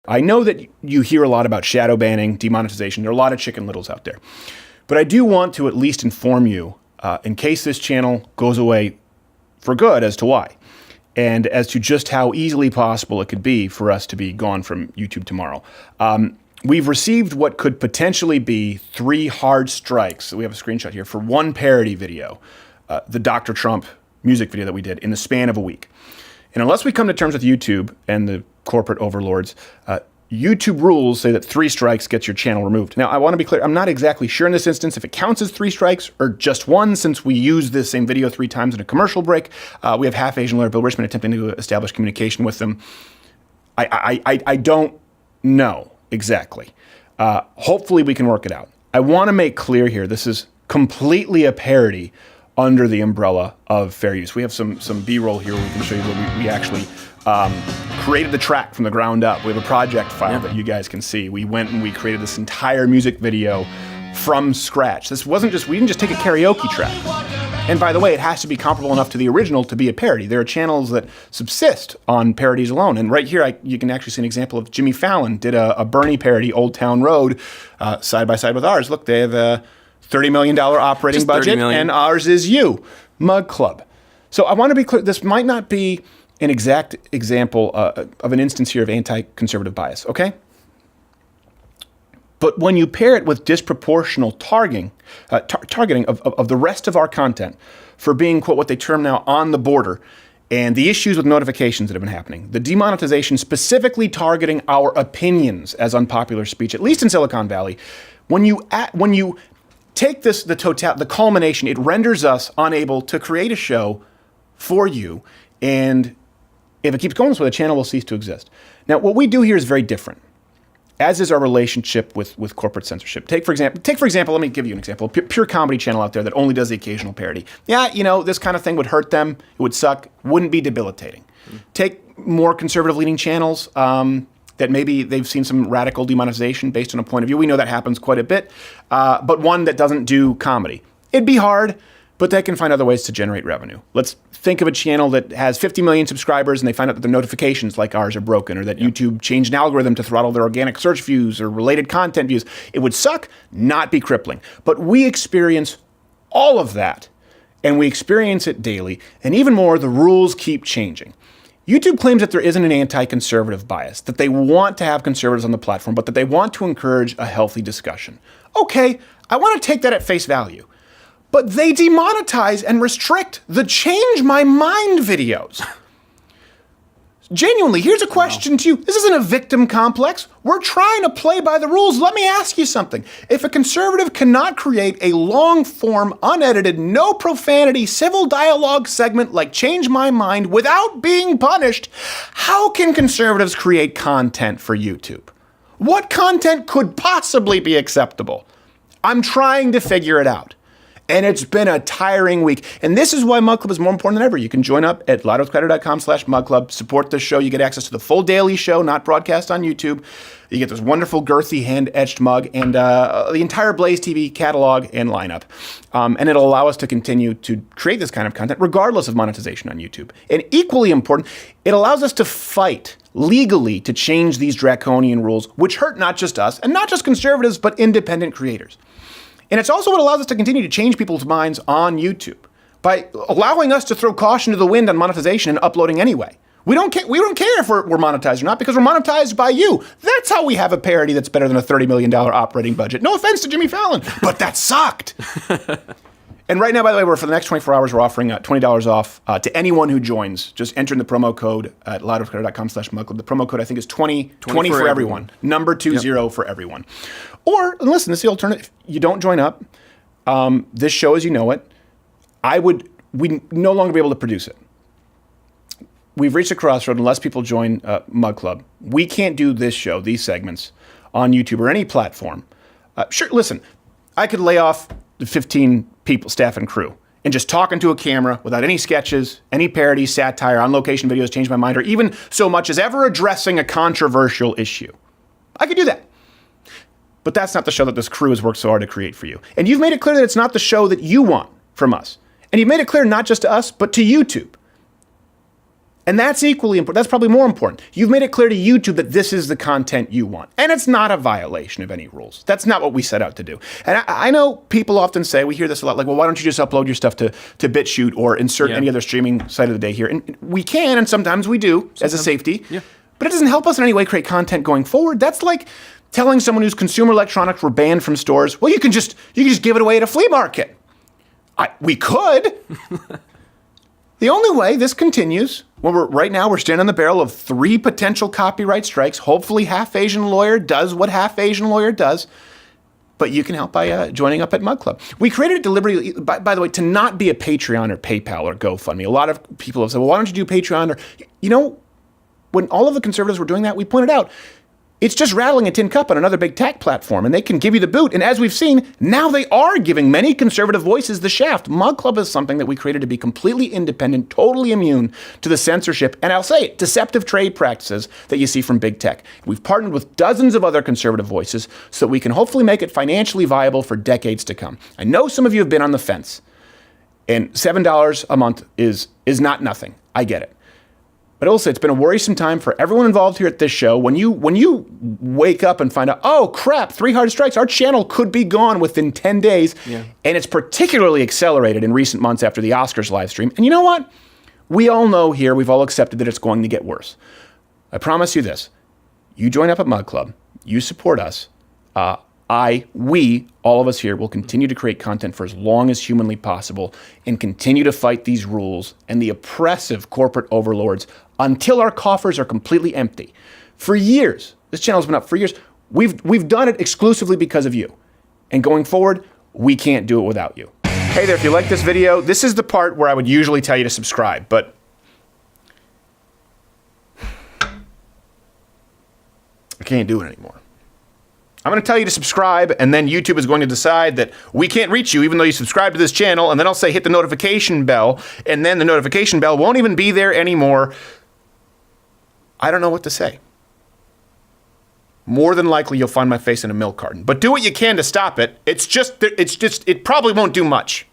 I know that you hear a lot about shadow banning, demonetization. There are a lot of chicken littles out there. But I do want to at least inform you, in case this channel goes away for good, as to why. And as to just how easily possible it could be for us to be gone from YouTube tomorrow. We've received what could potentially be 3 hard strikes. So we have a screenshot here for one parody video, the Dr. Trump music video that we did in the span of a week. And unless we come to terms with YouTube and the corporate overlords, YouTube rules say that 3 strikes gets your channel removed. Now, I want to be clear. I'm not exactly sure in this instance if it counts as 3 strikes or just 1, since we used this same video 3 times in a commercial break. We have Half Asian lawyer Bill Richmond attempting to establish communication with them. I don't know exactly. Hopefully we can work it out. I want to make clear here, this is completely a parody under the umbrella of fair use. We have some B-roll here where we can show you where we actually created the track from the ground up. We have a project file that you guys can see. We went and we created this entire music video from scratch. This wasn't just, we didn't just take a karaoke track. And by the way, it has to be comparable enough to the original to be a parody. There are channels that subsist on parodies alone. And right here, you can actually see an example of Jimmy Fallon did a Bernie parody, Old Town Road, side by side with ours. Look, they have a $30 million operating Just budget, $30 million. and ours is You, Mug Club. So I want to be clear, this might not be an exact example of an instance here of anti-conservative bias, okay? But when you pair it with disproportional targeting of the rest of our content for being, quote, what they term now on the border, and the issues with notifications that have been happening, the demonetization specifically targeting our opinions as unpopular speech, at least in Silicon Valley, when you take this, the culmination, it renders us unable to create a show for you, and if it keeps going this way, the channel will cease to exist. Now, what we do here is very different, as is our relationship with corporate censorship. Take for example, let me give you an example, a pure comedy channel out there that only does the occasional parody. Yeah, you know, this kind of thing would hurt them, it would suck, wouldn't be debilitating. Take more conservative leaning channels that maybe they've seen some radical demonetization based on a point of view. We know that happens quite a bit, but one that doesn't do comedy. It'd be hard, but they can find other ways to generate revenue. Let's think of a channel that has 50 million subscribers and they find out that their notifications like ours are broken, or that YouTube changed an algorithm to throttle their organic search views or related content views. It would suck, not be crippling. But we experience all of that, and we experience it daily. And even more, the rules keep changing. YouTube claims that there isn't an anti-conservative bias, that they want to have conservatives on the platform, but that they want to encourage a healthy discussion. Okay, I want to take that at face value. But they demonetize and restrict the Change My Mind videos. Genuinely, here's a question to you. This isn't a victim complex. We're trying to play by the rules. Let me ask you something. If a conservative cannot create a long-form, unedited, no profanity, civil dialogue segment like Change My Mind without being punished, how can conservatives create content for YouTube? What content could possibly be acceptable? I'm trying to figure it out. And it's been a tiring week. And this is why Mug Club is more important than ever. You can join up at loudwithcrowder.com/mugclub, support this show. You get access to the full daily show, not broadcast on YouTube. You get this wonderful, girthy, hand-etched mug and the entire Blaze TV catalog and lineup. And it'll allow us to continue to create this kind of content regardless of monetization on YouTube. And equally important, it allows us to fight legally to change these draconian rules, which hurt not just us and not just conservatives, but independent creators. And it's also what allows us to continue to change people's minds on YouTube by allowing us to throw caution to the wind on monetization and uploading anyway. We don't care if we're monetized or not, because we're monetized by you. That's how we have a parody that's better than a $30 million operating budget. No offense to Jimmy Fallon, but that sucked. And right now, by the way, for the next 24 hours, we're offering $20 off to anyone who joins. Just enter in the promo code at loudwithcrowder.com/mugclub. The promo code, I think, is 20 for everyone. Number 20 for everyone. Or, and listen, this is the alternative. You don't join up. This show, as you know it, we'd no longer be able to produce it. We've reached a crossroad unless people join Mug Club. We can't do this show, these segments, on YouTube or any platform. Sure, listen, I could lay off the 15 people, staff and crew, and just talk into a camera without any sketches, any parodies, satire, on-location videos, Change My Mind, or even so much as ever addressing a controversial issue. I could do that. But that's not the show that this crew has worked so hard to create for you. And you've made it clear that it's not the show that you want from us. And you've made it clear not just to us, but to YouTube. And that's equally important. That's probably more important. You've made it clear to YouTube that this is the content you want. And it's not a violation of any rules. That's not what we set out to do. And I know people often say, we hear this a lot, like, well, why don't you just upload your stuff to BitChute or insert any other streaming site of the day here? And we can, and sometimes we do, as a safety. Yeah. But it doesn't help us in any way create content going forward. That's like telling someone whose consumer electronics were banned from stores, well, you can just give it away at a flea market. We could. The only way this continues, right now we're standing on the barrel of 3 potential copyright strikes. Hopefully Half Asian Lawyer does what Half Asian Lawyer does. But you can help by joining up at Mug Club. We created it deliberately, by the way, to not be a Patreon or PayPal or GoFundMe. A lot of people have said, well, why don't you do Patreon? Or, when all of the conservatives were doing that, we pointed out, it's just rattling a tin cup on another big tech platform, and they can give you the boot. And as we've seen, now they are giving many conservative voices the shaft. Mug Club is something that we created to be completely independent, totally immune to the censorship, and I'll say it, deceptive trade practices that you see from big tech. We've partnered with dozens of other conservative voices so that we can hopefully make it financially viable for decades to come. I know some of you have been on the fence, and $7 a month is not nothing. I get it. But also, it's been a worrisome time for everyone involved here at this show. When you wake up and find out, oh, crap, 3 hard strikes, our channel could be gone within 10 days. Yeah. And it's particularly accelerated in recent months after the Oscars live stream. And you know what? We all know here, we've all accepted that it's going to get worse. I promise you this. You join up at Mug Club. You support us. We, all of us here, will continue to create content for as long as humanly possible and continue to fight these rules and the oppressive corporate overlords until our coffers are completely empty. For years, this channel's been up for years. We've done it exclusively because of you. And going forward, we can't do it without you. Hey there, if you like this video, this is the part where I would usually tell you to subscribe, but I can't do it anymore. I'm going to tell you to subscribe, and then YouTube is going to decide that we can't reach you even though you subscribe to this channel, and then I'll say hit the notification bell, and then the notification bell won't even be there anymore. I don't know what to say. More than likely, you'll find my face in a milk carton. But do what you can to stop it. It probably won't do much.